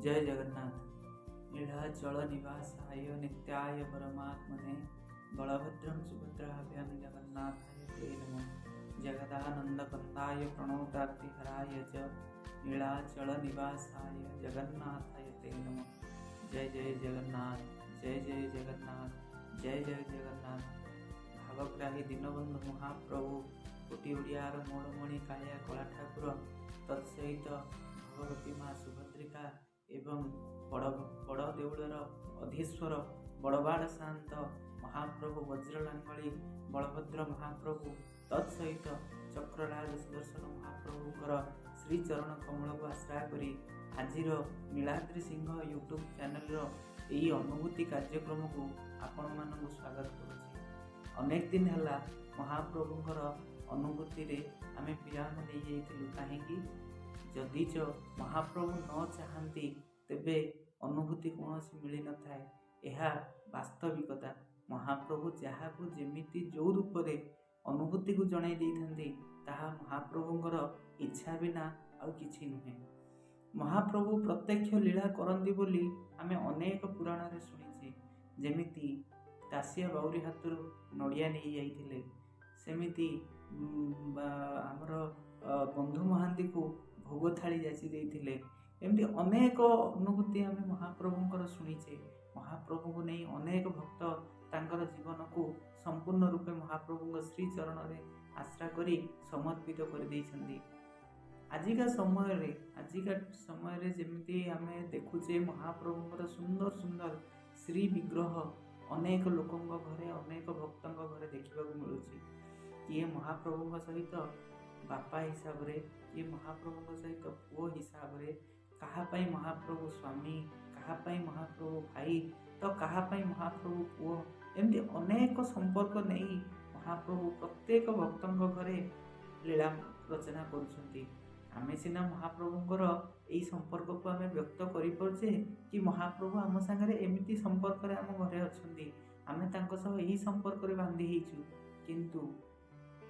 जय जगन्नाथ। नीलाचल निवासाय नित्याय परमात्मने बलभद्रं सुभद्राभ्यां जगन्नाथाय ते नमः। जगदानन्दकन्दाय प्रणोदात्तिहराय च नीलाचल निवासाय जगन्नाथाय ते नमः। जय जय जगन्नाथ, जय जय जगन्नाथ, जय जय जगन्नाथ। भावग्राही दीनबंधु महाप्रभु कोटि ओडियार मोड़मणि कालिया कला ठाकुर तत्सहित भगवती माँ सुभद्रिका एवं बड़ देउलर अधीश्वर बड़बाड़ शांत महाप्रभु वज्रलांगली बलभद्र महाप्रभु तत्सहित चक्रराज सुदर्शन महाप्रभुଙ୍କର श्रीचरण कमल को आश्रय करी आजिर नीलाद्री सिंह यूट्यूब चैनल यही अनुभूति कार्यक्रम को आपण मानक स्वागत करुच्ची। अनेक दिन है महाप्रभुଙ୍କର अनुभूति रे आमे विराम नहीं जाइथिलु काहेकि जदि च महाप्रभु न चाहती तेबे अनुभूति कौन मिल न थाए। यह वास्तविकता महाप्रभु जहाँ को जेमिति जो रूप से अनुभूति को जणाई देइथांती ताहा महाप्रभुଙ୍କର इच्छा बिना आउ किछि नुहे। महाप्रभु प्रत्यक्ष लीला करंती बोली आमे अनेक पुराण रे सुनिछे। जेमिति दासिया बाउरी हाथरू नड़िया नहीं जाइथिले, सेमिति आमर बंधु महांती को भोग थाली जाची देइथिले। एमती अनेक अनुभूति आम महाप्रभुଙ୍କର शुणीचे। महाप्रभु को नहीं अनेक भक्त तांकर जीवन को संपूर्ण रूपे महाप्रभु श्री चरण रे आश्रा करी समर्पित कर देइछन्ती। आजिका समय रे जेमिति आमे देखुचे महाप्रभुଙ୍କର सुंदर सुंदर श्री विग्रह अनेक लोकंग घरे अनेक भक्तंग घरे देखा मिलूँ। किए महाप्रभु सहित बापा हिसाब रे, किए महाप्रभु सहित पुओ हिसाब रे, कहापाई महाप्रभु स्वामी, कहापाई महाप्रभु भाई तो कहापाई महाप्रभु पुओ, एमती अनेक संपर्क नहीं महाप्रभु प्रत्येक भक्तंग घरे लीला रचना करुछंती। आमे सिना महाप्रभुଙ୍କର एई संपर्क को आमे व्यक्त करि परछे कि महाप्रभु आम संगे एमिति संपर्क रे आम घरे अछंती, आमे तांको सह एही संपर्क रे बांधी हेछु। किंतु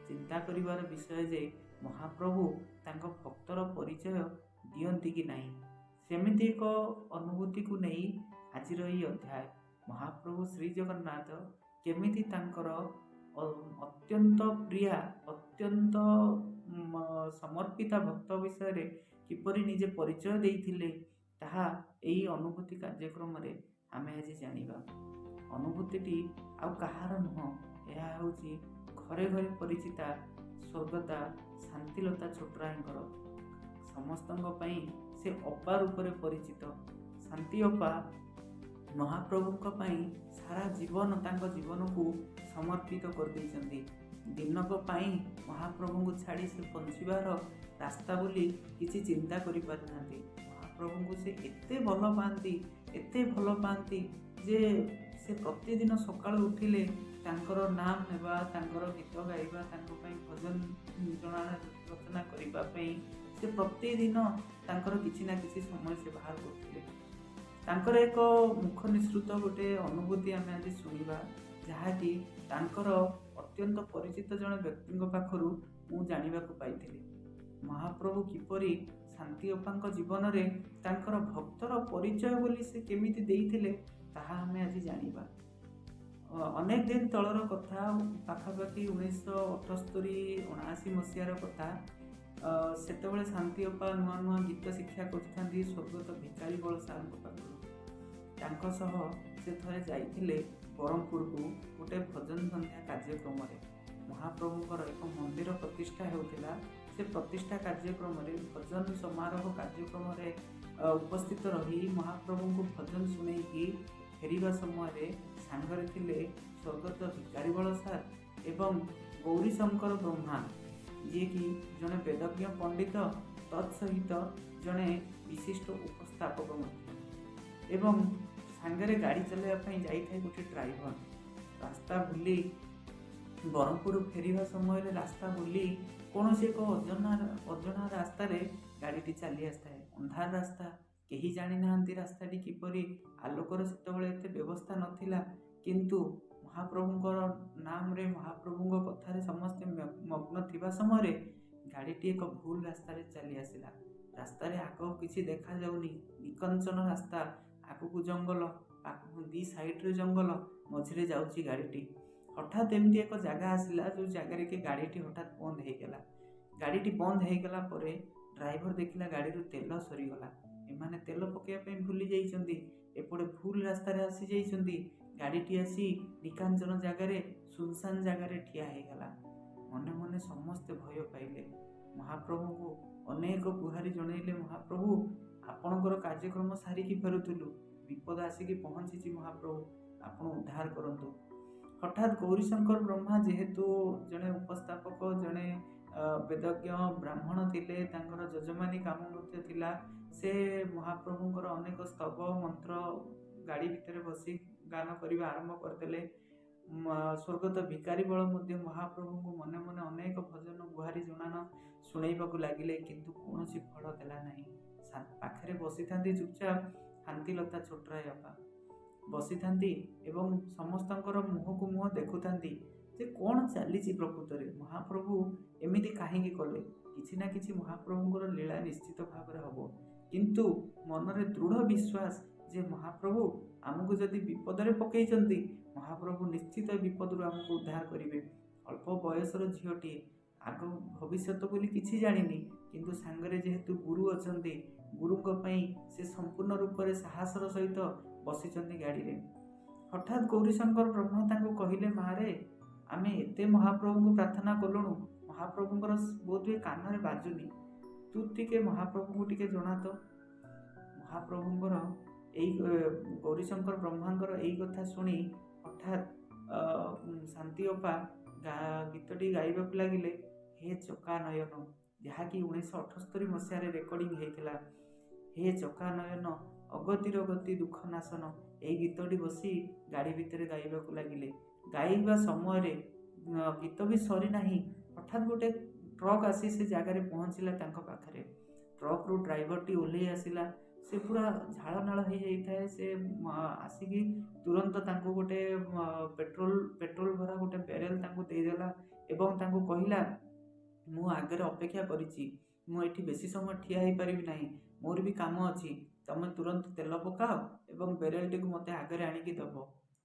चिंता करिवार विषय जे महाप्रभु तांको भक्तर परिचय दियंती कि नहीं, सेमिति एक अनुभूति को नहीं आजिर एई अध्याय महाप्रभु श्री जगन्नाथ केमिति तांकर अत्यंत प्रिया अत्यंत समर्पिता भक्त विषय रे किपरि निजे परिचय देइथिले ताहा एई अनुभूति कार्यक्रम रे आमे आज जानिबा। अनुभूतिटी आउ कहार नुह, यह होची घरे घरे परिचिता स्वर्गता शांतिलता छोटरायंकर। समस्तंग पई से अपा रूप रे परिचित शांति अपा महाप्रभुंक पई सारा जीवन तांको जीवन को समर्पित कर देइछन्ती। दिनक पाई महाप्रभु को छाड़ी से पहुँचबार रास्ता बोली किसी चिंता करि पारनांती। महाप्रभु को से एते भल पाती जे से प्रतिदिन सकाळु उठिले तांकर नाम नेबा, तांकर गीत गाइबा, तांको पई भजन रचना करिबा पई से प्रतिदिन तांकर किछि ना किछि समय से बाहर करथिले। तांकर एक मुख निसृत गोटे अनुभूति आमे आज सुनिबा, जहाँकि तांकर अत्यंत परिचित जन व्यक्ति पाखरु मु जानिबा को पाइथिले। महाप्रभु किपरि शांति अपांक जीवन रे तांकर भक्तर परिचय बोली से केमिति देइथिले ताहा हमें आज जानिबा। अनेक दिन तलर कथा पाखापाखि 1978-79 मसीहार कथा। सेतेबेले शांति अपा नुआ नुआ गीत शिक्षा करथांती स्वर्गत भिकारी बल सार पाखरु। तांको सह से थरे जाइथिले ब्रह्मपुर को गोटे भजन संध्या कार्यक्रम रे। महाप्रभुଙ୍କର एक मंदिर प्रतिष्ठा होता। से प्रतिष्ठा कार्यक्रम रे भजन समारोह कार्यक्रम रे उपस्थित रही महाप्रभु को भजन सुनैकी फेरिबा समय रे सांगरे थिले स्वर्गत भिकारी बल सार एवं गौरी शंकर ब्रह्मा, जे कि जने वेदज्ञ पंडित तत्सहित जने विशिष्ट उपस्थापक मध्य एवं सांगरे गाड़ी चलाइबा जाइए गोटे ड्राइवर। रास्ता भूली ब्रह्मपुर फेरिबा समय रे रास्ता भूली कौन से एक अजना रास्ता रे गाड़ी चली आसता है। अंधार रास्ता, कहीं जानी नांती रास्ताटी किपरि आलोकर सेतबेले एते व्यवस्था नथिला। किंतु महाप्रभुଙ୍କର नाम रे महाप्रभुଙ୍କ कथारे समस्त मग्न थिबा समय रे गाड़ीटी एक भूल रास्ता रे चली आसिला। ରାସ୍ତାରେ ଆଗକୁ କିଛି ଦେଖାଯାଉନି, ନିକଞ୍ଚନ ରାସ୍ତା, ଆଗକୁ ଜଙ୍ଗଲ, ଦି ସାଇଡ୍ରେ ଜଙ୍ଗଲ, ମଝିରେ ଯାଉଛି ଗାଡ଼ିଟି। ହଠାତ୍ ଏମିତି ଏକ ଜାଗା ଆସିଲା ଯେଉଁ ଜାଗାରେ କି ଗାଡ଼ିଟି ହଠାତ୍ ବନ୍ଦ ହେଇଗଲା। ଗାଡ଼ିଟି ବନ୍ଦ ହେଇଗଲା ପରେ ଡ୍ରାଇଭର ଦେଖିଲା ଗାଡ଼ିରୁ ତେଲ ସରିଗଲା। ଏମାନେ ତେଲ ପକାଇବା ପାଇଁ ଭୁଲି ଯାଇଛନ୍ତି, ଏପଟେ ଭୁଲ ରାସ୍ତାରେ ଆସି ଯାଇଛନ୍ତି। ଗାଡ଼ିଟି ଆସି ନିକାଞ୍ଚନ ଜାଗାରେ, ସୁନସାନ ଜାଗାରେ ଠିଆ ହେଇଗଲା। ମନେ ମନେ ସମସ୍ତେ ଭୟ ପାଇଲେ। ମହାପ୍ରଭୁଙ୍କୁ ଅନେକ ଗୁହାରି ଜଣେଇଲେ, ମହାପ୍ରଭୁ ଆପଣଙ୍କର କାର୍ଯ୍ୟକ୍ରମ ସାରିକି ଫେରୁଥିଲୁ, ବିପଦ ଆସିକି ପହଞ୍ଚିଛି, ମହାପ୍ରଭୁ ଆପଣ ଉଦ୍ଧାର କରନ୍ତୁ। ହଠାତ୍ ଗୌରୀଶଙ୍କର ବ୍ରହ୍ମା ଯେହେତୁ ଜଣେ ଉପସ୍ଥାପକ, ଜଣେ ବେଦଜ୍ଞ ବ୍ରାହ୍ମଣ ଥିଲେ, ତାଙ୍କର ଯଜମାନୀ କାମ ମଧ୍ୟ ଥିଲା। ସେ ମହାପ୍ରଭୁଙ୍କର ଅନେକ ସ୍ତବ ମନ୍ତ୍ର ଗାଡ଼ି ଭିତରେ ବସି ଗାନ କରିବା ଆରମ୍ଭ କରିଦେଲେ। ସ୍ୱର୍ଗତ ଭିକାରୀ ବଳ ମଧ୍ୟ ମହାପ୍ରଭୁଙ୍କୁ ମନେ ମନେ ଅନେକ ଭଜନ ଗୁହାରି ଜଣାଣ ଶୁଣେଇବାକୁ ଲାଗିଲେ, କିନ୍ତୁ କୌଣସି ଫଳ ଦେଲା ନାହିଁ। ପାଖରେ ବସିଥାନ୍ତି ଚୁପଚାପ ଶାନ୍ତିଲତା ଛୋଟରାୟପ୍ପା ବସିଥାନ୍ତି ଏବଂ ସମସ୍ତଙ୍କର ମୁହଁକୁ ମୁହଁ ଦେଖୁଥାନ୍ତି ଯେ କ'ଣ ଚାଲିଛି ପ୍ରକୃତରେ, ମହାପ୍ରଭୁ ଏମିତି କାହିଁକି କଲେ। କିଛି ନା କିଛି ମହାପ୍ରଭୁଙ୍କର ଲୀଳା ନିଶ୍ଚିତ ଭାବରେ ହେବ, କିନ୍ତୁ ମନରେ ଦୃଢ଼ ବିଶ୍ୱାସ ଯେ ମହାପ୍ରଭୁ ଆମକୁ ଯଦି ବିପଦରେ ପକାଇଛନ୍ତି, ମହାପ୍ରଭୁ ନିଶ୍ଚିତ ବିପଦରୁ ଆମକୁ ଉଦ୍ଧାର କରିବେ। ଅଳ୍ପ ବୟସର ଝିଅଟିଏ, ଆଗ ଭବିଷ୍ୟତ ବୋଲି କିଛି ଜାଣିନି, କିନ୍ତୁ ସାଙ୍ଗରେ ଯେହେତୁ ଗୁରୁ ଅଛନ୍ତି, ଗୁରୁଙ୍କ ପାଇଁ ସେ ସମ୍ପୂର୍ଣ୍ଣ ରୂପରେ ସାହସର ସହିତ ବସିଛନ୍ତି ଗାଡ଼ିରେ। ହଠାତ୍ ଗୌରୀଶଙ୍କର ବ୍ରହ୍ମା ତାଙ୍କୁ କହିଲେ, ମାରେ ଆମେ ଏତେ ମହାପ୍ରଭୁଙ୍କୁ ପ୍ରାର୍ଥନା କଲୁଣୁ, ମହାପ୍ରଭୁଙ୍କର ବୋଧହୁଏ କାନରେ ବାଜୁନି, ତୁ ଟିକେ ମହାପ୍ରଭୁଙ୍କୁ ଟିକେ ଜଣା ତ। ମହାପ୍ରଭୁଙ୍କର ଏଇ ଗୌରୀଶଙ୍କର ବ୍ରହ୍ମାଙ୍କର ଏଇ କଥା ଶୁଣି ହଠାତ୍ ଶାନ୍ତିଅପା ଗୀତଟି ଗାଇବାକୁ ଲାଗିଲେ, ହେ ଚକାନୟନ, ଯାହାକି 1978 ମସିହାରେ ରେକର୍ଡିଂ ହେଇଥିଲା। ହେ ଚକାନୟନ ଅଗତିର ଗତି ଦୁଃଖ ନାଶନ, ଏହି ଗୀତଟି ବସି ଗାଡ଼ି ଭିତରେ ଗାଇବାକୁ ଲାଗିଲେ। ଗାଇବା ସମୟରେ ଗୀତ ବି ସରିନାହିଁ, ହଠାତ୍ ଗୋଟେ ଟ୍ରକ୍ ଆସି ସେ ଜାଗାରେ ପହଞ୍ଚିଲା ତାଙ୍କ ପାଖରେ। ଟ୍ରକ୍ରୁ ଡ୍ରାଇଭରଟି ଓହ୍ଲେଇ ଆସିଲା, ସେ ପୁରା ଝାଳ ନାଳ ହେଇଯାଇଥାଏ। ସେ ଆସିକି ତୁରନ୍ତ ତାଙ୍କୁ ଗୋଟେ ପେଟ୍ରୋଲ ଭରା ଗୋଟେ ବ୍ୟାରେଲ ତାଙ୍କୁ ଦେଇଦେଲା ଏବଂ ତାଙ୍କୁ କହିଲା, ମୁଁ ଆଗରେ ଅପେକ୍ଷା କରିଛି, ମୁଁ ଏଠି ବେଶୀ ସମୟ ଠିଆ ହେଇପାରିବି ନାହିଁ, ମୋର ବି କାମ ଅଛି, ତମେ ତୁରନ୍ତ ତେଲ ପକାଅ ଏବଂ ବ୍ୟାରେଲଟିକୁ ମୋତେ ଆଗରେ ଆଣିକି ଦେବ।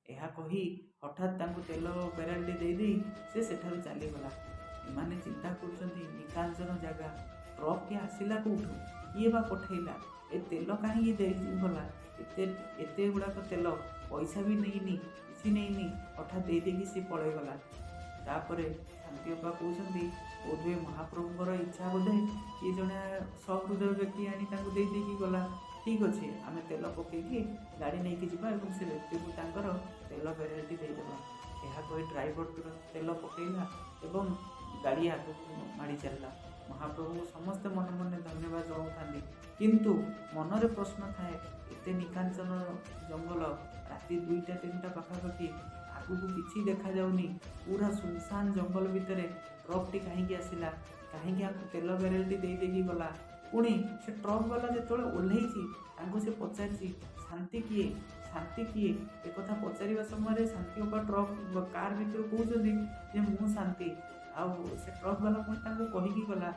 ଏହା କହି ହଠାତ୍ ତାଙ୍କୁ ତେଲ ବ୍ୟାରେଲଟି ଦେଇଦେଇ ସେ ସେଠାରୁ ଚାଲିଗଲା। ଏମାନେ ଚିନ୍ତା କରୁଛନ୍ତି, ନିକାଞ୍ଚନ ଜାଗା, ଟ୍ରକ୍ଟି ଆସିଲା କେଉଁଠୁ, କିଏ ବା ପଠେଇଲା, ଏ ତେଲ କାହିଁକି ଦେଇଗଲା, ଏତେ ଗୁଡ଼ାକ ତେଲ, ପଇସା ବି ନେଇନି, କିଛି ନେଇନି, ହଠାତ୍ ଦେଇଦେଇକି ସେ ପଳେଇଗଲା। ତାପରେ ଶାନ୍ତିଅପା କହୁଛନ୍ତି, ବୋଧହୁଏ ମହାପ୍ରଭୁଙ୍କର ଇଚ୍ଛା ବୋଧେ କିଏ ଜଣେ ସହୃଦୟ ବ୍ୟକ୍ତି ଆଣି ତାଙ୍କୁ ଦେଇଦେଇକି ଗଲା। ଠିକ୍ ଅଛି, ଆମେ ତେଲ ପକେଇକି ଗାଡ଼ି ନେଇକି ଯିବା ଏବଂ ସେ ବ୍ୟକ୍ତିକୁ ତାଙ୍କର ତେଲ ବ୍ୟାରେଲଟି ଦେଇଦେବା। ଏହା କହି ଡ୍ରାଇଭର ତୁରନ୍ତ ତେଲ ପକେଇଲା ଏବଂ ଗାଡ଼ି ଆଗକୁ ମାଡ଼ି ଚାଲିଲା। ମହାପ୍ରଭୁଙ୍କୁ ସମସ୍ତେ ମନେ ମନେ ଧନ୍ୟବାଦ ଜଣାଉଥାନ୍ତି, କିନ୍ତୁ ମନରେ ପ୍ରଶ୍ନ ଥାଏ, ଏତେ ନିକାଞ୍ଚନ ଜଙ୍ଗଲ, ରାତି 2ଟା-3ଟା ପାଖାପାଖି, ଆଗକୁ କିଛି ଦେଖାଯାଉନି, ପୁରା ସୁନସାନ ଜଙ୍ଗଲ ଭିତରେ ଟ୍ରକ୍ଟି କାହିଁକି ଆସିଲା, କାହିଁକି ଆମକୁ ତେଲ ବ୍ୟାରେଲଟି ଦେଇଦେଇକି ଗଲା। ପୁଣି ସେ ଟ୍ରକ୍ ବାଲା ଯେତେବେଳେ ଓହ୍ଲେଇଛି ତାଙ୍କୁ ସେ ପଚାରିଛି, ଶାନ୍ତି କିଏ, ଶାନ୍ତି କିଏ। ଏକଥା ପଚାରିବା ସମୟରେ ଶାନ୍ତିଅପା କାର୍ ଭିତରୁ କହୁଛନ୍ତି ଯେ ମୁଁ ଶାନ୍ତି। ଆଉ ସେ ଟ୍ରକ୍ ବାଲା ପୁଣି ତାଙ୍କୁ କହିକି ଗଲା,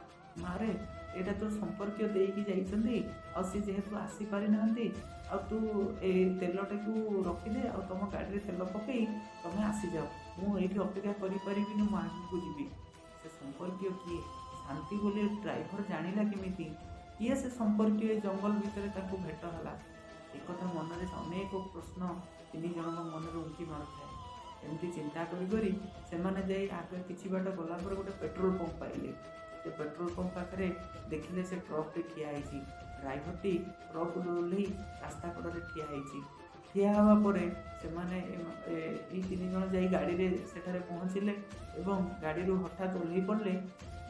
ମାରେ ଏଇଟା ତୋ ସମ୍ପର୍କୀୟ ଦେଇକି ଯାଇଛନ୍ତି, ଆଉ ସେ ଯେହେତୁ ଆସିପାରିନାହାନ୍ତି, ଆଉ ତୁ ଏ ତେଲଟାକୁ ରଖିଦେ ଆଉ ତମ ଗାଡ଼ିରେ ତେଲ ପକେଇ ତମେ ଆସିଯାଅ, ମୁଁ ଏଇଠି ଅପେକ୍ଷା କରିପାରିବିନି, ମୁଁ ଆଗକୁ ଯିବି। ସେ ସମ୍ପର୍କୀୟ କିଏ, ଶାନ୍ତି ବୋଲି ଡ୍ରାଇଭର ଜାଣିଲା କେମିତି, କିଏ ସେ ସମ୍ପର୍କୀୟ ଏ ଜଙ୍ଗଲ ଭିତରେ ତାଙ୍କୁ ଭେଟ ହେଲା। ଏକଥା ମନରେ ଅନେକ ପ୍ରଶ୍ନ ତିନି ଜଣଙ୍କ ମନରେ ଉଙ୍କି ମାରୁଥାଏ। ଏମିତି ଚିନ୍ତା କରି ସେମାନେ ଯାଇ ଆଗରେ କିଛି ବାଟ ଗଲା ପରେ ଗୋଟେ ପେଟ୍ରୋଲ ପମ୍ପ ପାଇଲେ। ସେ ପେଟ୍ରୋଲ ପମ୍ପ ପାଖରେ ଦେଖିଲେ ସେ ଟ୍ରକ୍ଟି ଠିଆ ହେଇଛି। ଡ୍ରାଇଭରଟି ଟ୍ରକ୍ରୁ ଓହ୍ଲେଇ ରାସ୍ତା କଡ଼ରେ ଠିଆ ହେଇଛି। ଠିଆ ହେବା ପରେ ସେମାନେ ଏଇ 3 ଜଣ ଯାଇ ଗାଡ଼ିରେ ସେଠାରେ ପହଞ୍ଚିଲେ ଏବଂ ଗାଡ଼ିରୁ ହଠାତ୍ ଓହ୍ଲେଇ ପଡ଼ିଲେ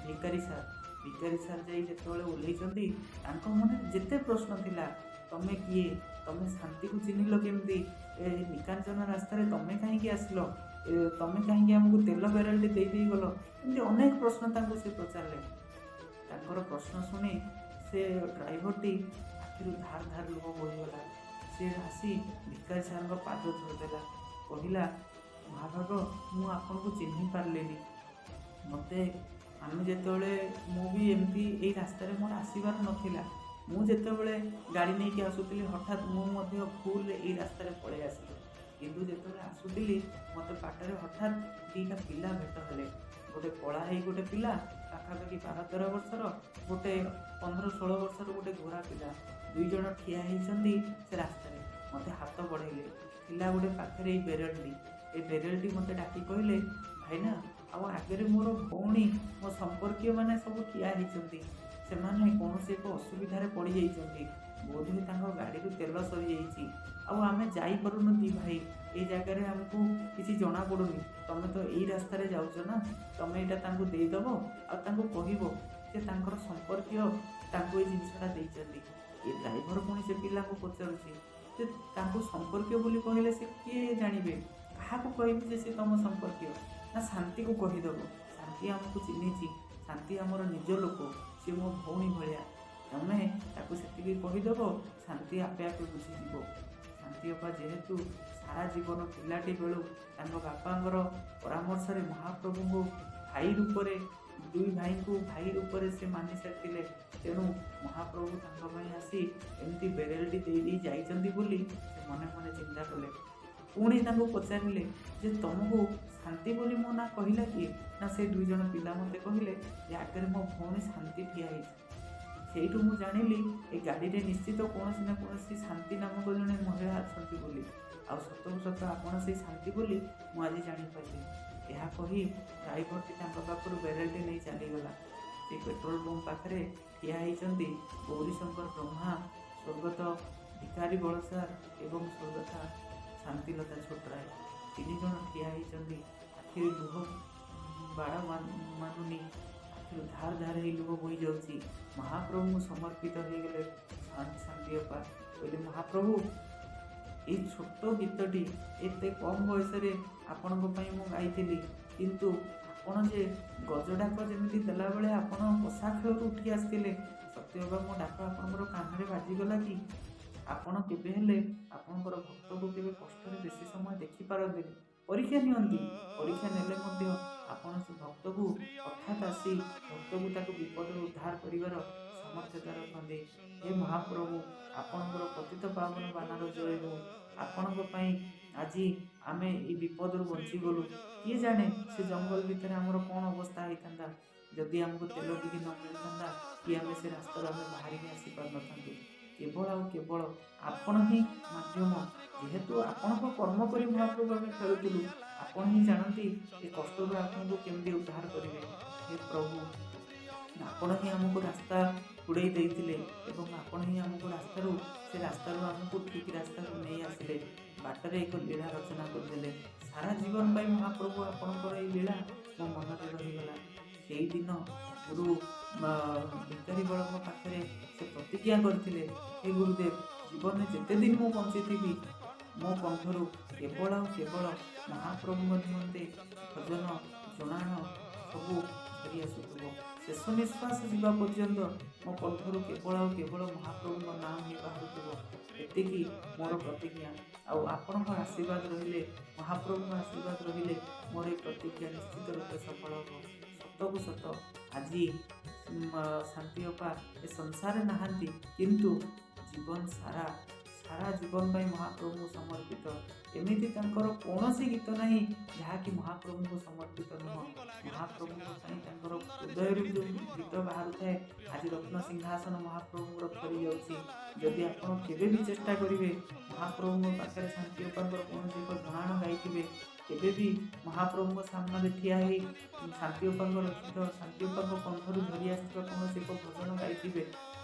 ଭିକାରୀ ସାର୍। ଭିକାରୀ ସାର୍ ଯାଇ ଯେତେବେଳେ ଓହ୍ଲେଇଛନ୍ତି, ତାଙ୍କ ମନରେ ଯେତେ ପ୍ରଶ୍ନ ଥିଲା, ତମେ କିଏ, ତମେ ଶାନ୍ତିକୁ ଚିହ୍ନିଲ କେମିତି, ଏ ନିକାଞ୍ଚନ ରାସ୍ତାରେ ତମେ କାହିଁକି ଆସିଲ, ତମେ କାହିଁକି ଆମକୁ ତେଲ ବ୍ୟାରେଲଟି ଦେଇଦେଇ ଗଲ, ଏମିତି ଅନେକ ପ୍ରଶ୍ନ ତାଙ୍କୁ ସେ ପଚାରିଲେ। ତାଙ୍କର ପ୍ରଶ୍ନ ଶୁଣି ସେ ଡ୍ରାଇଭରଟି ଆଖିରୁ ଧାର ଧାର ଲୁହ ବୋହିଗଲା। ସେ ଆସି ଭିକାରୀ ସାର୍ଙ୍କ ପାଦ ଧରିଦେଲା, କହିଲା, ମହାଭାଗ ମୁଁ ଆପଣଙ୍କୁ ଚିହ୍ନି ପାରିଲିନି, ମୋତେ ଆମେ ଯେତେବେଳେ ମୁଁ ବି ଏମିତି ଏଇ ରାସ୍ତାରେ ମୋର ଆସିବାର ନଥିଲା, ମୁଁ ଯେତେବେଳେ ଗାଡ଼ି ନେଇକି ଆସୁଥିଲି ହଠାତ୍ ମୁଁ ମଧ୍ୟ ଭୁଲରେ ଏଇ ରାସ୍ତାରେ ପଳେଇ ଆସିଲି। କିନ୍ତୁ ଯେତେବେଳେ ଆସୁଥିଲି ମୋତେ ବାଟରେ ହଠାତ୍ ଦିଟା ପିଲା ଭେଟ ହେଲେ। ଗୋଟେ କଳା ହେଇ ଗୋଟେ ପିଲା ପାଖାପାଖି 12-13 ବର୍ଷର, ଗୋଟେ 15-16 ବର୍ଷର ଗୋଟେ ଗୋରା ପିଲା। 2 ଜଣ ଠିଆ ହେଇଛନ୍ତି ସେ ରାସ୍ତାରେ, ମୋତେ ହାତ ବଢ଼େଇଲେ। ଥିଲା ଗୋଟେ ପାଖରେ ଏଇ ବେରେଲଟି, ଏ ବେରେଲଟି ମୋତେ ଡାକି କହିଲେ, ଭାଇନା ଆଉ ଆଗରେ ମୋର ଭଉଣୀ, ମୋ ସମ୍ପର୍କୀୟ ମାନେ ସବୁ ଠିଆ ହେଇଛନ୍ତି। ସେମାନେ କୌଣସି ଏକ ଅସୁବିଧାରେ ପଡ଼ିଯାଇଛନ୍ତି, ବୋଧହୁଏ ତାଙ୍କ ଗାଡ଼ିରୁ ତେଲ ସରିଯାଇଛି। ଆଉ ଆମେ ଯାଇପାରୁନୁ ଦି ଭାଇ, ଏଇ ଜାଗାରେ ଆମକୁ କିଛି ଜଣାପଡ଼ୁନି। ତମେ ତ ଏଇ ରାସ୍ତାରେ ଯାଉଛ ନା, ତମେ ଏଇଟା ତାଙ୍କୁ ଦେଇଦେବ ଆଉ ତାଙ୍କୁ କହିବ ଯେ ତାଙ୍କର ସମ୍ପର୍କୀୟ ତାଙ୍କୁ ଏଇ ଜିନିଷଟା ଦେଇଛନ୍ତି। ଏ ଡ୍ରାଇଭର ପୁଣି ସେ ପିଲାଙ୍କୁ ପଚାରୁଛି ଯେ ତାଙ୍କୁ ସମ୍ପର୍କୀୟ ବୋଲି କହିଲେ ସେ କିଏ ଜାଣିବେ, କାହାକୁ କହିବି ଯେ ସେ ତମ ସମ୍ପର୍କୀୟ? ନା ଶାନ୍ତିକୁ କହିଦେବ, ଶାନ୍ତି ଆମକୁ ଚିହ୍ନିଛି, ଶାନ୍ତି ଆମର ନିଜ ଲୋକ, ସେ ମୋ ଭଉଣୀ ଭଳିଆ। ତମେ ତାକୁ ସେତିକି କହିଦେବ, ଶାନ୍ତି ଆପେ ଆପେ ବୁଝିଯିବ। ଶାନ୍ତି ଅପା ଯେହେତୁ ସାରା ଜୀବନ ପିଲାଟି ବେଳୁ ତାଙ୍କ ବାପାଙ୍କର ପରାମର୍ଶରେ ମହାପ୍ରଭୁଙ୍କୁ ଭାଇ ରୂପରେ, 2 ଭାଇଙ୍କୁ ଭାଇ ରୂପରେ ସେ ମାନି ସାରିଥିଲେ, ତେଣୁ ମହାପ୍ରଭୁ ତାଙ୍କ ପାଇଁ ଆସି ଏମିତି ବେରେଲଟି ଦେଇ ଯାଇଛନ୍ତି ବୋଲି ସେ ମନେ ମନେ ଚିନ୍ତା କଲେ। ପୁଣି ତାଙ୍କୁ ପଚାରିଲେ ଯେ ତମକୁ ଶାନ୍ତି ବୋଲି ମୋ ନାଁ କହିଲା କିଏ? ନା ସେ 2 ଜଣ ପିଲା ମୋତେ କହିଲେ ଯେ ଆଗରେ ମୋ ଭଉଣୀ ଶାନ୍ତି ଠିଆ ହେଇଛି। ସେଇଠୁ ମୁଁ ଜାଣିଲି ଏ ଗାଡ଼ିରେ ନିଶ୍ଚିତ କୌଣସି ନା କୌଣସି ଶାନ୍ତି ନାମକ ଜଣେ ମହିଳା ଅଛନ୍ତି ବୋଲି। ଆଉ ସତକୁ ସତ ଆପଣ ସେଇ ଶାନ୍ତି ବୋଲି ମୁଁ ଆଜି ଜାଣିପାରିଲି। ଏହା କହି ଡ୍ରାଇଭରଟି ତାଙ୍କ ପାଖରୁ ବେରେଲଟି ନେଇ ଚାଲିଗଲା। ସେ ପେଟ୍ରୋଲ ପମ୍ପ ପାଖରେ ଠିଆ ହେଇଛନ୍ତି ଗୌରୀଶଙ୍କର ବ୍ରହ୍ମା, ସ୍ୱର୍ଗତ ଭିକାରୀ ବଳସାର ଏବଂ ସ୍ୱର୍ଗତା ଶାନ୍ତିଲତା ଛୋଟରାୟ। 3 ଜଣ ଠିଆ ହେଇଛନ୍ତି, ଆଖିରେ ଲୁହ ବାଡ଼ ମାନୁନି, ଆଖିରୁ ଧାର ଧାର ହେଇ ଲୁହ ବୋହି ଯାଉଛି। ମହାପ୍ରଭୁଙ୍କୁ ସମର୍ପିତ ହେଇଗଲେ ଶାନ୍ତି ଅପା। କହିଲେ, ମହାପ୍ରଭୁ ଏଇ ଛୋଟ ଗୀତଟି ଏତେ କମ୍ ବୟସରେ ଆପଣଙ୍କ ପାଇଁ ମୁଁ ଗାଇଥିଲି, କିନ୍ତୁ ଆପଣ ଯେ ଗଜଡାକ ଯେମିତି ଦେଲାବେଳେ ଆପଣ ପଶା ଖେଳରୁ ଉଠି ଆସିଥିଲେ, ସତ୍ୟ ଅପା ମୋ ଡାକ ଆପଣଙ୍କର କାନରେ ବାଜିଗଲା କି? ଆପଣ କେବେ ହେଲେ ଆପଣଙ୍କର ଭକ୍ତକୁ କେବେ କଷ୍ଟରେ ବେଶୀ ସମୟ ଦେଖିପାରନ୍ତିନି। ପରୀକ୍ଷା ନିଅନ୍ତି, ପରୀକ୍ଷା ନେଲେ ମଧ୍ୟ ଆପଣ ସେ ଭକ୍ତକୁ ହଠାତ୍ ଆସି ଭକ୍ତକୁ ତାକୁ ବିପଦରୁ ଉଦ୍ଧାର କରିବାର ସାମର୍ଥ୍ୟତା ରଖନ୍ତି। ହେ ମହାପ୍ରଭୁ, ଆପଣଙ୍କର ପତିତ ପାବନ ବାନାର ଜୟ ହେଉ। ଆପଣଙ୍କ ପାଇଁ ଆଜି ଆମେ ଏଇ ବିପଦରୁ ବଞ୍ଚିଗଲୁ। କିଏ ଜାଣେ ସେ ଜଙ୍ଗଲ ଭିତରେ ଆମର କ'ଣ ଅବସ୍ଥା ହେଇଥାନ୍ତା ଯଦି ଆମକୁ ତେଲ ଟିକେ ନ ମିଳିଥାନ୍ତା, କି ଆମେ ସେ ରାସ୍ତାରୁ ଆମେ ବାହାରିକି ଆସିପାରିନଥାନ୍ତୁ। କେବଳ ଆଉ କେବଳ ଆପଣ ହିଁ ମାଧ୍ୟମ। ଯେହେତୁ ଆପଣଙ୍କ କର୍ମ କରି ମହାପ୍ରଭୁ ଆମେ ଫେରୁଥିଲୁ, ଆପଣ ହିଁ ଜାଣନ୍ତି ଏ କଷ୍ଟରୁ ଆପଣଙ୍କୁ କେମିତି ଉଦ୍ଧାର କରିବେ। ହେ ପ୍ରଭୁ, ଆପଣ ହିଁ ଆମକୁ ରାସ୍ତା ହୁଡ଼େଇ ଦେଇଥିଲେ ଏବଂ ଆପଣ ହିଁ ଆମକୁ ସେ ରାସ୍ତାରୁ ଆମକୁ ଠିକ୍ ରାସ୍ତାକୁ ନେଇ ଆସିଲେ। ବାଟରେ ଏକ ଲୀଳା ରଚନା କରିଦେଲେ। ସାରା ଜୀବନ ପାଇଁ ମହାପ୍ରଭୁ ଆପଣଙ୍କର ଏଇ ଲୀଳା ମୋ ମନରେ ରହିଗଲା। ସେଇଦିନ ଗୁରୁ ଭିକାରୀ ବଳଙ୍କ ପାଖରେ ସେ ପ୍ରତିଜ୍ଞା କରିଥିଲେ, ହେ ଗୁରୁଦେବ, ଜୀବନରେ ଯେତେ ଦିନ ମୁଁ ବଞ୍ଚିଥିବି ମୋ କଣ୍ଠରୁ କେବଳ ଆଉ କେବଳ ମହାପ୍ରଭୁଙ୍କ ନିମନ୍ତେ ଭଜନ ଜଣାଣ ସବୁ ଧରି ଆସୁଥିବ। ଶେଷ ନିଶ୍ୱାସ ଯିବା ପର୍ଯ୍ୟନ୍ତ ମୋ କଣ୍ଠରୁ କେବଳ ଆଉ କେବଳ ମହାପ୍ରଭୁଙ୍କ ନାମ ହିଁ ବାହାରୁଥିବ। ଏତିକି ମୋର ପ୍ରତିଜ୍ଞା। ଆଉ ଆପଣଙ୍କ ଆଶୀର୍ବାଦ ରହିଲେ, ମହାପ୍ରଭୁଙ୍କ ଆଶୀର୍ବାଦ ରହିଲେ ମୋର ଏ ପ୍ରତିଜ୍ଞା ନିଶ୍ଚିତ ରୂପେ ସଫଳ ହେବ। ସତକୁ ସତ ଆଜି ଶାନ୍ତି ଅପା ଏ ସଂସାରରେ ନାହାନ୍ତି, କିନ୍ତୁ ଜୀବନ ସାରା ଜୀବନ ପାଇଁ ମହାପ୍ରଭୁଙ୍କୁ ସମର୍ପିତ। ଏମିତି ତାଙ୍କର କୌଣସି ଗୀତ ନାହିଁ ଯାହାକି ମହାପ୍ରଭୁଙ୍କୁ ସମର୍ପିତ ନୁହଁ। ମହାପ୍ରଭୁଙ୍କ ପାଇଁ ତାଙ୍କର ହୃଦୟରୁ ଯେଉଁ ଗୀତ ବାହାରୁଥାଏ, ଆଜି ରତ୍ନ ସିଂହାସନ ମହାପ୍ରଭୁଙ୍କର ଥରି ଯାଉଛି। ଯଦି ଆପଣ କେବେ ବି ଚେଷ୍ଟା କରିବେ ମହାପ୍ରଭୁଙ୍କ ପାଖରେ ଶାନ୍ତି ଅପାଙ୍କର କୌଣସି ଏକ ଜଣାଣ ଗାଇଥିବେ, କେବେ ବି ମହାପ୍ରଭୁଙ୍କ ସାମ୍ନାରେ ଠିଆ ହେଇ ଶାନ୍ତି ଅପାଙ୍କର ଗୀତ, ଶାନ୍ତି ଅପାଙ୍କ କଣ୍ଠରୁ ଝରି ଆସିଥିବା କୌଣସି ଏକ ଭଜନ ଗାଇଥିବେ,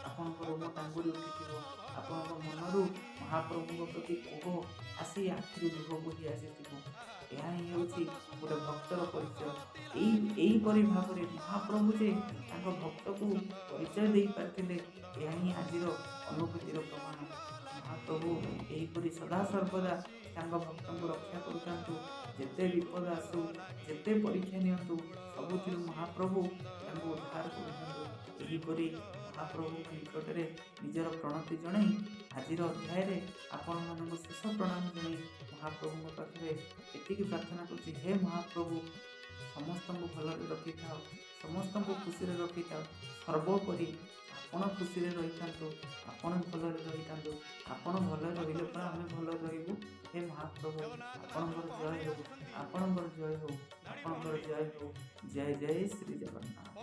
ଆପଣଙ୍କ ରୋମ ଟାଙ୍ଗୁରି ଉଠିଥିବ। ଆପଣଙ୍କ ମନରୁ ମହାପ୍ରଭୁଙ୍କ ପ୍ରତି କୋହ ଆସି ଆଖିରୁ ଲୁହ ବୋହି ଆସିଥିବ। ଏହା ହିଁ ହେଉଛି ଗୋଟେ ଭକ୍ତର ପରିଚୟ। ଏହିପରି ଭାବରେ ମହାପ୍ରଭୁ ଯେ ତାଙ୍କ ଭକ୍ତକୁ ପରିଚୟ ଦେଇପାରିଥିଲେ, ଏହା ହିଁ ଆଜିର ଅନୁଭୂତିର ପ୍ରମାଣ। ମହାପ୍ରଭୁ ଏହିପରି ସଦାସର୍ବଦା ତାଙ୍କ ଭକ୍ତଙ୍କୁ ରକ୍ଷା କରୁଥାନ୍ତୁ। ଯେତେ ବିପଦ ଆସୁ, ଯେତେ ପରୀକ୍ଷା ନିଅନ୍ତୁ, ସବୁଥିରୁ ମହାପ୍ରଭୁ ତାଙ୍କୁ ଉଦ୍ଧାର କରୁଥାନ୍ତୁ। ଏହିପରି ମହାପ୍ରଭୁଙ୍କ ନିକଟରେ ନିଜର ପ୍ରଣତି ଜଣାଇ ଆଜିର ଅଧ୍ୟାୟରେ ଆପଣମାନଙ୍କୁ ଶେଷ ପ୍ରଣାମ ଜଣାଇ ମହାପ୍ରଭୁଙ୍କ ପାଖରେ ଏତିକି ପ୍ରାର୍ଥନା କରୁଛି, ହେ ମହାପ୍ରଭୁ, ସମସ୍ତଙ୍କୁ ଭଲରେ ରଖିଥାଅ, ସମସ୍ତଙ୍କୁ ଖୁସିରେ ରଖିଥାଅ। ସର୍ବୋପରି ଆପଣ ଖୁସିରେ ରହିଥାନ୍ତୁ, ଆପଣ ଭଲରେ ରହିଥାନ୍ତୁ। ଆପଣ ଭଲରେ ରହିଲେ ପରା ଆମେ ଭଲରେ ରହିବୁ। ହେ ମହାପ୍ରଭୁ, ଆପଣଙ୍କର ଜୟ ହେଉ, ଆପଣଙ୍କର ଜୟ ହେଉ, ଆପଣଙ୍କର ଜୟ ହେଉ। ଜୟ ଜୟ ଶ୍ରୀ ଜଗନ୍ନାଥ।